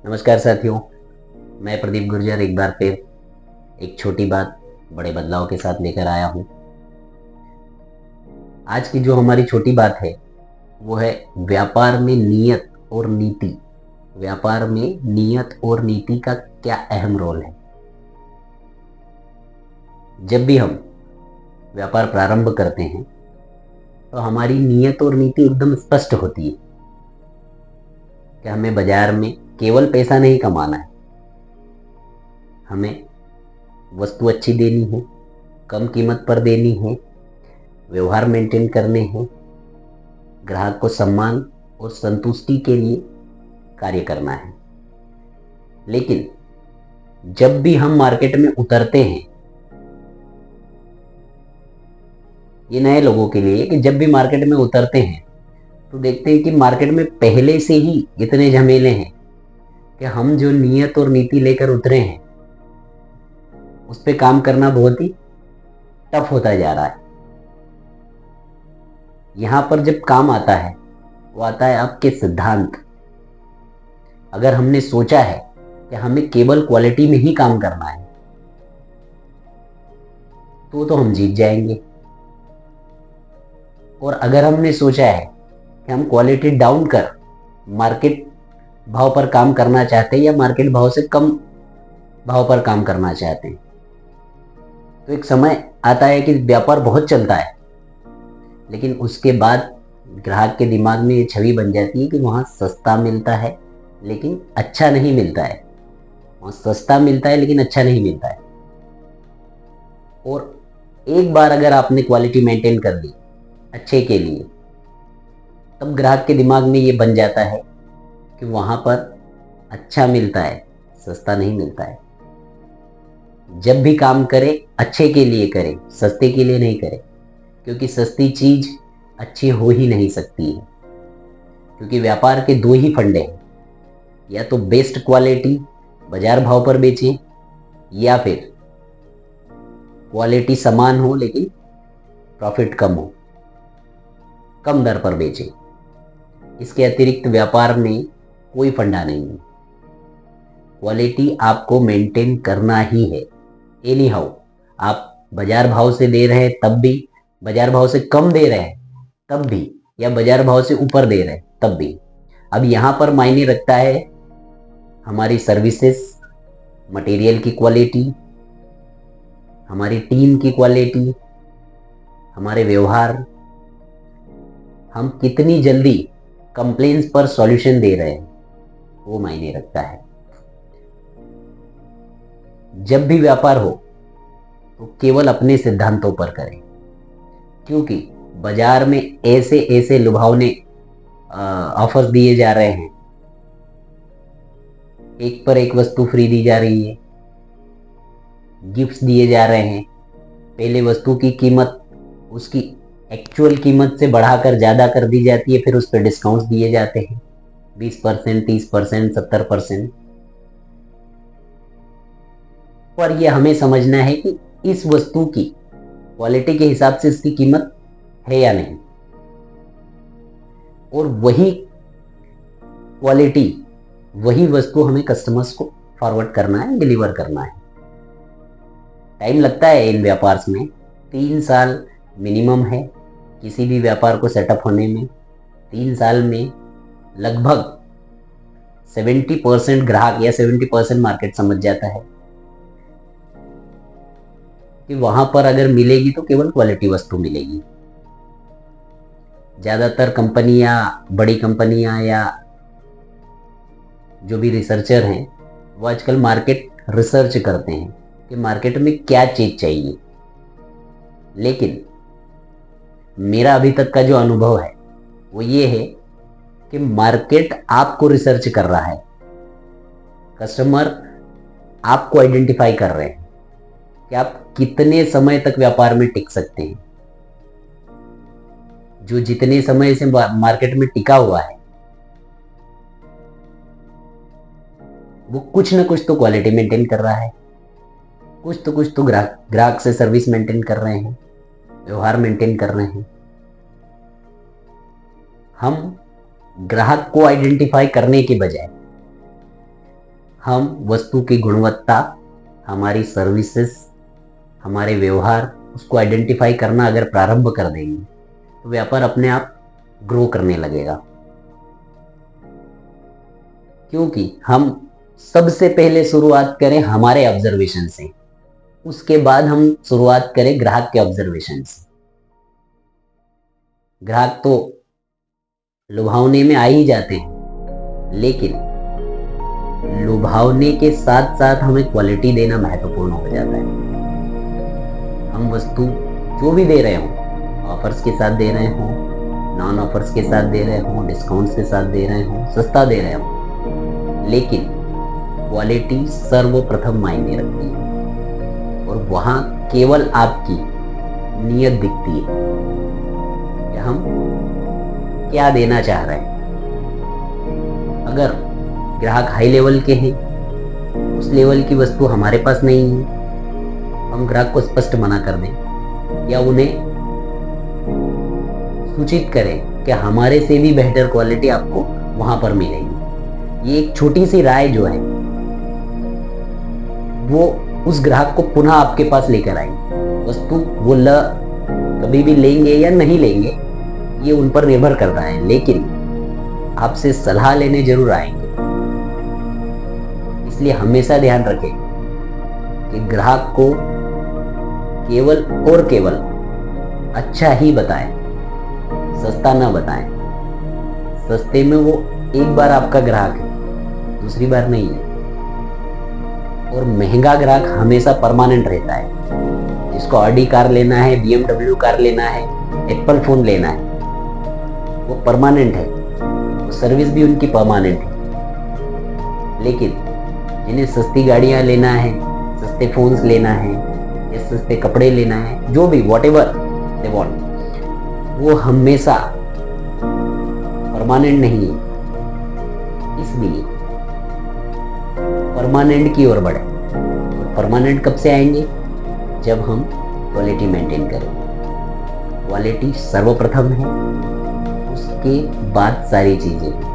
नमस्कार साथियों, मैं प्रदीप गुर्जर एक बार फिर एक छोटी बात बड़े बदलाव के साथ लेकर आया हूँ। आज की जो हमारी छोटी बात है वो है व्यापार में नियत और नीति। व्यापार में नियत और नीति का क्या अहम रोल है। जब भी हम व्यापार प्रारंभ करते हैं तो हमारी नियत और नीति एकदम स्पष्ट होती है कि हमें बाजार में केवल पैसा नहीं कमाना है, हमें वस्तु अच्छी देनी है, कम कीमत पर देनी है, व्यवहार मेंटेन करने हैं, ग्राहक को सम्मान और संतुष्टि के लिए कार्य करना है। लेकिन जब भी हम मार्केट में उतरते हैं, ये नए लोगों के लिए कि जब भी मार्केट में उतरते हैं तो देखते हैं कि मार्केट में पहले से ही इतने झमेले हैं कि हम जो नियत और नीति लेकर उतरे हैं उस पे काम करना बहुत ही टफ होता जा रहा है। यहां पर जब काम आता है वो आता है आपके सिद्धांत। अगर हमने सोचा है कि हमें केवल क्वालिटी में ही काम करना है तो हम जीत जाएंगे। और अगर हमने सोचा है कि हम क्वालिटी डाउन कर मार्केट भाव पर काम करना चाहते हैं या मार्केट भाव से कम भाव पर काम करना चाहते हैं तो एक समय आता है कि व्यापार बहुत चलता है, लेकिन उसके बाद ग्राहक के दिमाग में ये छवि बन जाती है कि वहाँ सस्ता मिलता है लेकिन अच्छा नहीं मिलता है। वहाँ सस्ता मिलता है लेकिन अच्छा नहीं मिलता है। और एक बार अगर आपने क्वालिटी मेंटेन कर ली अच्छे के लिए, तब ग्राहक के दिमाग में ये बन जाता है कि वहाँ पर अच्छा मिलता है, सस्ता नहीं मिलता है। जब भी काम करे अच्छे के लिए करे, सस्ते के लिए नहीं करे, क्योंकि सस्ती चीज अच्छी हो ही नहीं सकती है। क्योंकि व्यापार के दो ही फंडे हैं, या तो बेस्ट क्वालिटी बाजार भाव पर बेचें या फिर क्वालिटी समान हो लेकिन प्रॉफिट कम हो, कम दर पर बेचें। इसके अतिरिक्त व्यापार में कोई फंडा नहीं है। क्वालिटी आपको मेंटेन करना ही है। एनी हाउ, आप बाजार भाव से दे रहे हैं तब भी, बाजार भाव से कम दे रहे हैं तब भी, या बाजार भाव से ऊपर दे रहे हैं तब भी। अब यहां पर मायने रखता है हमारी सर्विसेज, मटेरियल की क्वालिटी, हमारी टीम की क्वालिटी, हमारे व्यवहार, हम कितनी जल्दी कंप्लेंट्स पर सॉल्यूशन दे रहे हैं, वो मायने रखता है। जब भी व्यापार हो तो केवल अपने सिद्धांतों पर करें, क्योंकि बाजार में ऐसे ऐसे लुभावने ऑफर्स दिए जा रहे हैं। एक पर एक वस्तु फ्री दी जा रही है, गिफ्ट्स दिए जा रहे हैं। पहले वस्तु की कीमत उसकी एक्चुअल कीमत से बढ़ाकर ज्यादा कर दी जाती है, फिर उस पर डिस्काउंट्स दिए जाते हैं 20%, 30%, 70%। पर यह हमें समझना है कि इस वस्तु की क्वालिटी के हिसाब से इसकी कीमत है या नहीं, और वही क्वालिटी, वही वस्तु हमें कस्टमर्स को फॉरवर्ड करना है, डिलीवर करना है। टाइम लगता है इन व्यापार में, 3 साल मिनिमम है किसी भी व्यापार को सेटअप होने में। 3 साल में लगभग 70% ग्राहक या 70% मार्केट समझ जाता है कि वहां पर अगर मिलेगी तो केवल क्वालिटी वस्तु मिलेगी। ज्यादातर कंपनियां, बड़ी कंपनियां या जो भी रिसर्चर हैं वो आजकल मार्केट रिसर्च करते हैं कि मार्केट में क्या चीज चाहिए। लेकिन मेरा अभी तक का जो अनुभव है वो ये है कि मार्केट आपको रिसर्च कर रहा है, कस्टमर आपको आइडेंटिफाई कर रहे हैं कि आप कितने समय तक व्यापार में टिक सकते हैं। जो जितने समय से मार्केट में टिका हुआ है वो कुछ ना कुछ तो क्वालिटी मेंटेन कर रहा है, कुछ तो ग्राहक से सर्विस मेंटेन कर रहे हैं, व्यवहार मेंटेन कर रहे हैं। हम ग्राहक को आइडेंटिफाई करने के बजाय हम वस्तु की गुणवत्ता, हमारी सर्विसेज, हमारे व्यवहार, उसको आइडेंटिफाई करना अगर प्रारंभ कर देंगे तो व्यापार अपने आप ग्रो करने लगेगा। क्योंकि हम सबसे पहले शुरुआत करें हमारे ऑब्जर्वेशन से, उसके बाद हम शुरुआत करें ग्राहक के ऑब्जर्वेशन से। ग्राहक तो लुभावने में आ ही जाते हैं, लेकिन लुभावने के साथ साथ हमें क्वालिटी देना महत्वपूर्ण हो जाता है। हम वस्तु जो भी दे रहे हो, ऑफर्स के साथ दे रहे हो, नॉन ऑफर्स के साथ दे रहे हो, डिस्काउंट्स के साथ दे रहे हो, सस्ता दे रहे हो, लेकिन क्वालिटी सर्वप्रथम मायने रखती है और वहां केवल आपकी नीयत दिखती है कि हम क्या देना चाह रहे हैं। अगर ग्राहक हाई लेवल के हैं, उस लेवल की वस्तु हमारे पास नहीं है, हम ग्राहक को स्पष्ट मना कर दें या उन्हें सूचित करें कि हमारे से भी बेहतर क्वालिटी आपको वहां पर मिलेगी। ये एक छोटी सी राय जो है वो उस ग्राहक को पुनः आपके पास लेकर आएगी। वस्तु वो कभी भी लेंगे या नहीं लेंगे ये उन पर निर्भर करता है, लेकिन आपसे सलाह लेने जरूर आएंगे। इसलिए हमेशा ध्यान रखें कि ग्राहक को केवल और केवल अच्छा ही बताएं, सस्ता ना बताएं। सस्ते में वो एक बार आपका ग्राहक है, दूसरी बार नहीं है। और महंगा ग्राहक हमेशा परमानेंट रहता है। जिसको ऑडी कार लेना है, BMW कार लेना है, एप्पल फोन लेना है, वो परमानेंट है, वो सर्विस भी उनकी परमानेंट है। लेकिन जिन्हें सस्ती गाड़ियां लेना है, सस्ते फोन्स लेना है या सस्ते कपड़े लेना है, जो भी व्हाटएवर दे वांट, वो हमेशा परमानेंट नहीं है। इसलिए परमानेंट की ओर बढ़े। और परमानेंट कब से आएंगे? जब हम क्वालिटी मेंटेन करें। क्वालिटी सर्वप्रथम है, उसके बाद सारी चीजें।